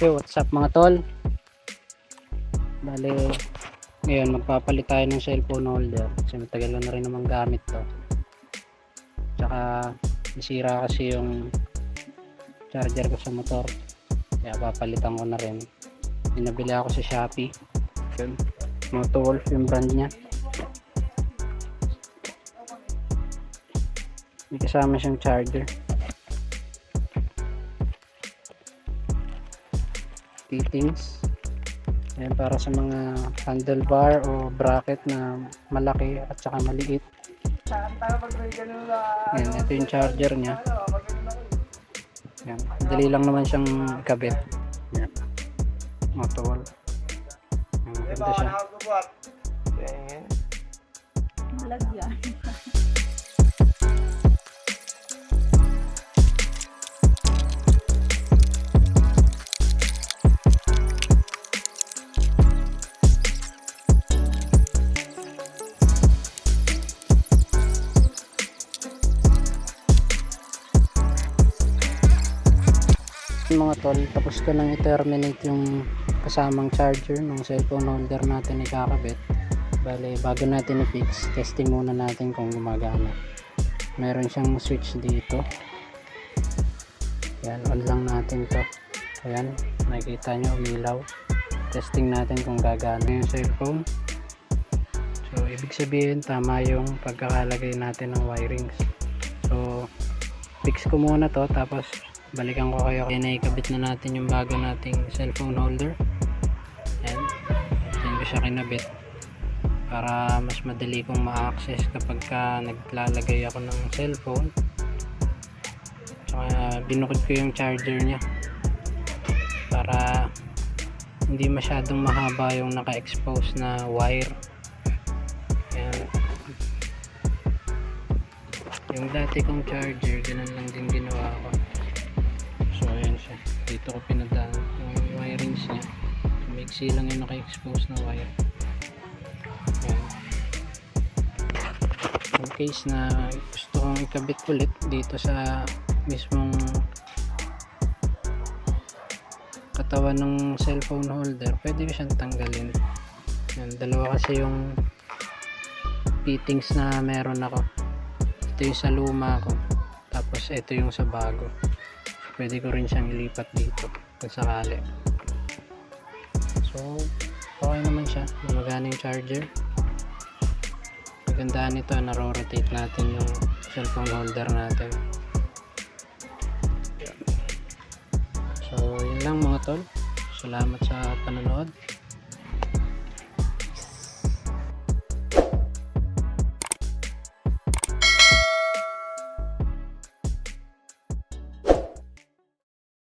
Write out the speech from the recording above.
Hey, what's up mga tol? Bale, ngayon magpapalit tayo ng cellphone holder kasi matagal ko na rin naman gamit to. Tsaka nasira kasi yung charger ko sa motor, kaya papalitan ko na rin. Pinabili ako sa Shopee. Yun, Moto Wolf yung brand nya. May kasama siyang charger, fittings. Ayan, para sa mga handlebar o bracket na malaki at saka maliit. Ayan, ito yung charger nya. Ayan, dali lang naman siyang ikabit. Ayan, Moto Wolf. Ayan, ganda siya. Malagyan. Mga tol, tapos ko nang i-terminate yung kasamang charger ng cellphone holder natin ikakabit. Bale, bago natin i-fix, testing muna natin kung gumagana. Meron siyang switch dito. Yan, on lang natin to. Ayan, nakikita nyo umilaw. Testing natin kung gagana yung cellphone. So, ibig sabihin tama yung pagkakalagay natin ng wirings. So, fix ko muna to, tapos balikan ko kayo. Kaya naikabit na natin yung bago nating cellphone holder. Ayan, dyan ko siya kinabit para mas madali kong ma-access kapag ka naglalagay ako ng cellphone. Saka binukod ko yung charger nya para hindi masyadong mahaba yung naka-expose na wire. Ayan. Yung dati kong charger, ganun lang din ginawa ko. So ayan siya, dito ko pinadaan yung wirings nya. Maiksi lang yung naka-expose na wire. Ayan. In case na gusto kong ikabit ulit dito sa mismong katawan ng cellphone holder, pwede ko siyang tanggalin. Ayan, dalawa kasi yung fittings na meron ako. Ito yung sa luma ko, tapos ito yung sa bago. Pwede ko rin siyang ilipat dito kung sakali. So okay naman siya, gumagana yung charger. Magandaan nito, naro-rotate natin yung cellphone holder natin. So yun lang mga tol, salamat sa panonood.